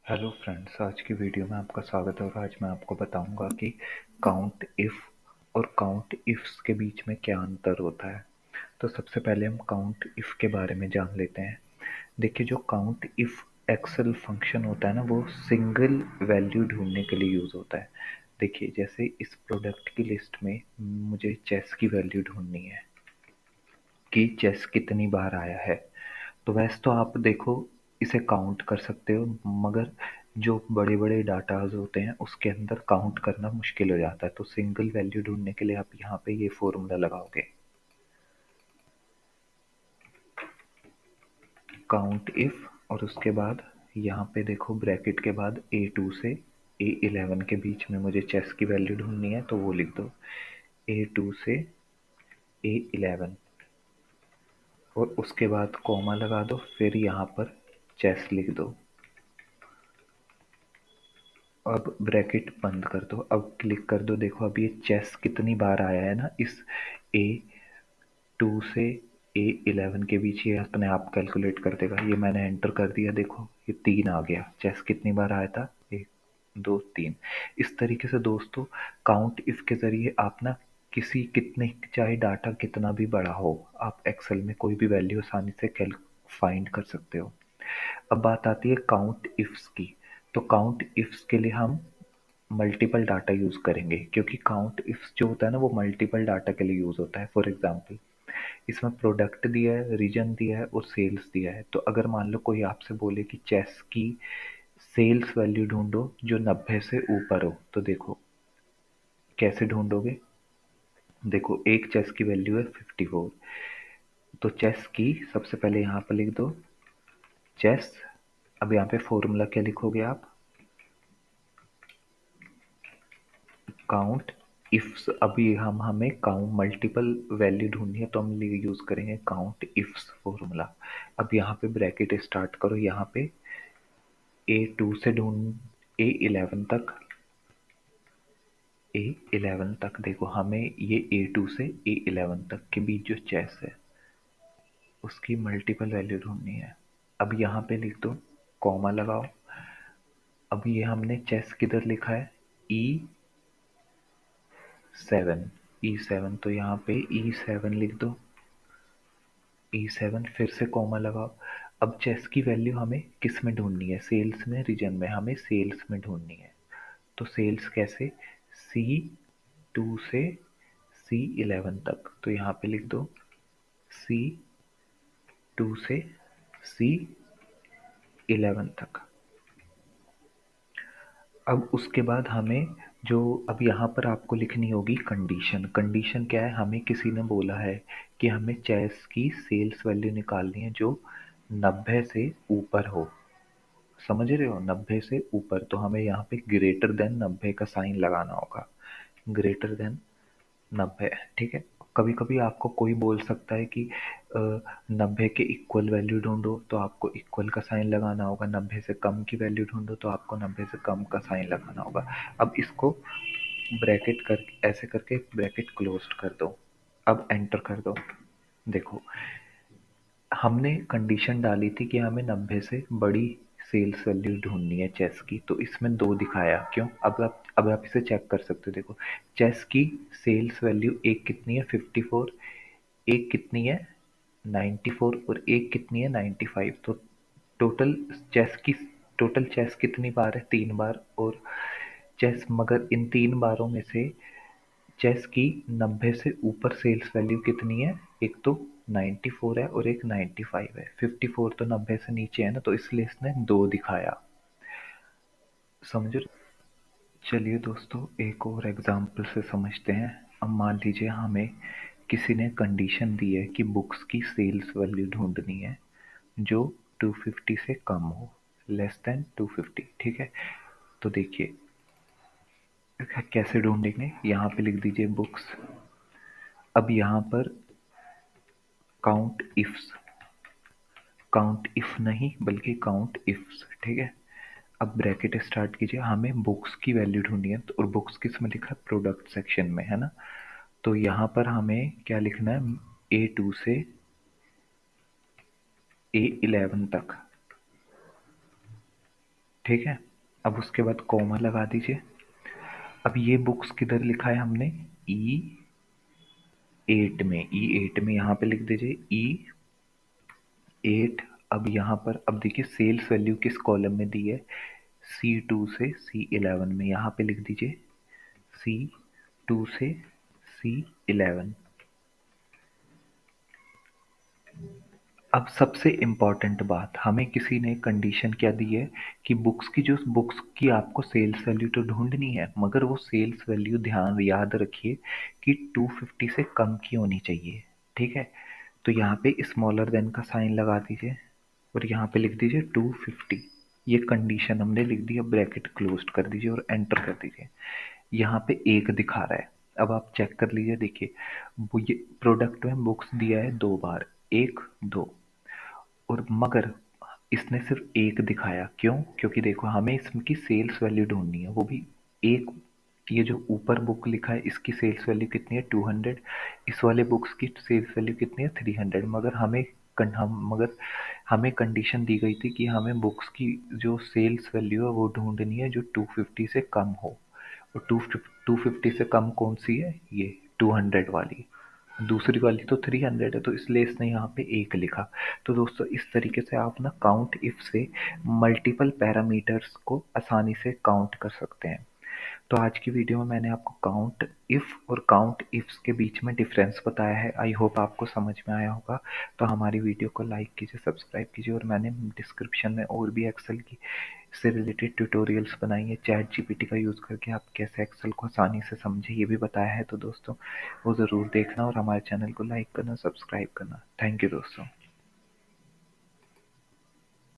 Hello friends, आज की video में आपका स्वागत है और आज मैं आपको बताऊंगा कि काउंट इफ़ और काउंट इफ्स के बीच में क्या अंतर होता है। तो सबसे पहले हम काउंट इफ़ के बारे में जान लेते हैं। देखिए, जो काउंट इफ़ एक्सेल फंक्शन होता है ना, वो सिंगल वैल्यू ढूंढने के लिए यूज़ होता है। देखिए, जैसे इस प्रोडक्ट की लिस्ट में मुझे चेस की वैल्यू ढूंढनी है कि चेस कितनी बार आया है। तो वैसे तो आप देखो, इसे काउंट कर सकते हो, मगर जो बड़े बड़े डाटाज होते हैं उसके अंदर काउंट करना मुश्किल हो जाता है। तो सिंगल वैल्यू ढूंढने के लिए आप यहाँ पे ये फॉर्मूला लगाओगे, काउंट इफ, और उसके बाद यहाँ पे देखो ब्रैकेट के बाद A2 से A11 के बीच में मुझे चेस की वैल्यू ढूंढनी है, तो वो लिख दो A2 से A11, और उसके बाद कॉमा लगा दो, फिर यहाँ पर चेस लिख दो। अब ब्रैकेट बंद कर दो, अब क्लिक कर दो। देखो अब ये चेस कितनी बार आया है ना, इस A2 से A11 के बीच ये अपने आप कैलकुलेट कर देगा। ये मैंने एंटर कर दिया, देखो ये 3 आ गया। चेस कितनी बार आया था? 1 2 3। इस तरीके से दोस्तों, काउंट इफ के जरिए आप ना किसी कितने चाहे डाटा कितना भी बड़ा हो, आप एक्सेल में कोई भी वैल्यू आसानी से फाइंड कर सकते हो। अब बात आती है काउंट इफ्स की। तो काउंट इफ्स के लिए हम मल्टीपल डाटा यूज करेंगे, क्योंकि काउंट इफ्स जो होता है ना, वो मल्टीपल डाटा के लिए यूज होता है। फॉर एग्जांपल, इसमें प्रोडक्ट दिया है, रीजन दिया है और सेल्स दिया है। तो अगर मान लो कोई आपसे बोले कि चेस की सेल्स वैल्यू ढूंढो जो 90 से ऊपर हो, तो देखो कैसे ढूंढोगे। देखो, एक चेस की वैल्यू है 54, तो चेस की सबसे पहले यहाँ पर लिख दो चेस। अब यहाँ पे फॉर्मूला क्या लिखोगे आप? Count ifs. अभी हमें काउंट मल्टीपल वैल्यू ढूंढनी है, तो हम यूज करेंगे काउंट इफ्स फॉर्मूला। अब यहाँ पे ब्रैकेट स्टार्ट करो, यहाँ पे A2 से ढूंढ A11 तक। A11 तक देखो, हमें ये A2 से A11 तक के बीच जो चेस है उसकी मल्टीपल वैल्यू ढूंढनी है। अब यहाँ पे लिख दो, कॉमा लगाओ। अब ये हमने चेस किधर लिखा है? E7। E7, तो यहाँ पे E7 लिख दो। E7 फिर से कॉमा लगाओ। अब चेस की वैल्यू हमें किस में ढूंढनी है? सेल्स में, रीजन में? हमें सेल्स में ढूंढनी है। तो सेल्स कैसे? C2 से C11 तक। तो यहाँ पे लिख दो C2 से C11 तक। अब उसके बाद हमें जो, अब यहाँ पर आपको लिखनी होगी कंडीशन। कंडीशन क्या है? हमें किसी ने बोला है कि हमें चेस की सेल्स वैल्यू निकालनी है जो 90 से ऊपर हो। समझ रहे हो? 90 से ऊपर, तो हमें यहाँ पे ग्रेटर देन 90 का साइन लगाना होगा। ग्रेटर देन 90, ठीक है। कभी कभी आपको कोई बोल सकता है कि 90 के इक्वल वैल्यू ढूंढो, तो आपको इक्वल का साइन लगाना होगा। 90 से कम की वैल्यू ढूंढो, तो आपको 90 से कम का साइन लगाना होगा। अब इसको ब्रैकेट कर ऐसे करके ब्रैकेट क्लोज कर दो। अब एंटर कर दो। देखो, हमने कंडीशन डाली थी कि हमें 90 से बड़ी सेल्स वैल्यू ढूंढनी है चेस की, तो इसमें 2 दिखाया क्यों? अब आप इसे चेक कर सकते हो। देखो, चेस की सेल्स वैल्यू एक कितनी है? 54। एक कितनी है? 94। और एक कितनी है? 95। तो टोटल चेस की टोटल चेस कितनी बार है? 3 बार। और चेस, मगर इन 3 बारों में से चेस की 90 से ऊपर सेल्स वैल्यू कितनी है? एक तो 94 है और एक 95 है। 54 तो 90 से नीचे है ना, तो इसलिए इसने 2 दिखाया। समझ रहे? चलिए दोस्तों, एक और एग्जाम्पल से समझते हैं। अब मान लीजिए हमें किसी ने कंडीशन दी है कि बुक्स की सेल्स वैल्यू ढूंढनी है जो 250 से कम हो, लेस देन 250, ठीक है। तो देखिए कैसे ढूंढेंगे, यहाँ पे लिख दीजिए बुक्स। अब यहाँ पर काउंट इफ्स, काउंट इफ नहीं बल्कि काउंट इफ्स, ठीक है। अब ब्रैकेट स्टार्ट कीजिए, हमें बुक्स की वैल्यू ढूंढनी है। तो और बुक्स किस में लिखा है? प्रोडक्ट सेक्शन में, है ना। तो यहाँ पर हमें क्या लिखना है? A2 से A11 तक। ठीक है। अब उसके बाद कॉमा लगा दीजिए। अब ये बुक्स किधर लिखा है हमने, E8 में, E8 में यहाँ पे लिख दीजिए E8। अब यहाँ पर अब देखिए सेल्स वैल्यू किस कॉलम में दी है, C2 से C11 में, यहाँ पे लिख दीजिए C2 से C11। अब सबसे इम्पॉर्टेंट बात, हमें किसी ने कंडीशन क्या दी है कि बुक्स की आपको सेल्स वैल्यू तो ढूंढनी है, मगर वो सेल्स वैल्यू ध्यान याद रखिए कि 250 से कम की होनी चाहिए। ठीक है। तो यहाँ पे स्मॉलर देन का साइन लगा दीजिए और यहाँ पे लिख दीजिए 250। ये कंडीशन हमने लिख दी। अब ब्रैकेट क्लोज कर दीजिए और एंटर कर दीजिए। यहाँ पे एक दिखा रहा है। अब आप चेक कर लीजिए, देखिए वो ये प्रोडक्ट में बुक्स दिया है 2 बार, 1 2, और मगर इसने सिर्फ एक दिखाया, क्यों? क्योंकि देखो हमें इसकी सेल्स वैल्यू ढूंढनी है, वो भी एक। ये जो ऊपर बुक लिखा है इसकी सेल्स वैल्यू कितनी है, 200। इस वाले बुक्स की सेल्स वैल्यू कितनी है, 300। मगर हमें कंडीशन दी गई थी कि हमें बुक्स की जो सेल्स वैल्यू है वो ढूंढनी है जो 250 से कम हो। और 250 से कम कौन सी है, ये 200 वाली। दूसरी वाली तो 300 है, तो इसलिए इसने यहाँ पे एक लिखा। तो दोस्तों इस तरीके से आप ना काउंट इफ से मल्टीपल पैरामीटर्स को आसानी से काउंट कर सकते हैं। तो आज की वीडियो में मैंने आपको काउंट इफ और काउंट इफ्स के बीच में डिफरेंस बताया है। आई होप आपको समझ में आया होगा। तो हमारी वीडियो को लाइक कीजिए, सब्सक्राइब कीजिए, और मैंने डिस्क्रिप्शन में और भी एक्सेल की से रिलेटेड ट्यूटोरियल्स बनाई है। चैट जीपीटी का यूज़ करके आप कैसे एक्सेल को आसानी से समझे ये भी बताया है। तो दोस्तों वो ज़रूर देखना और हमारे चैनल को लाइक करना, सब्सक्राइब करना। थैंक यू दोस्तों।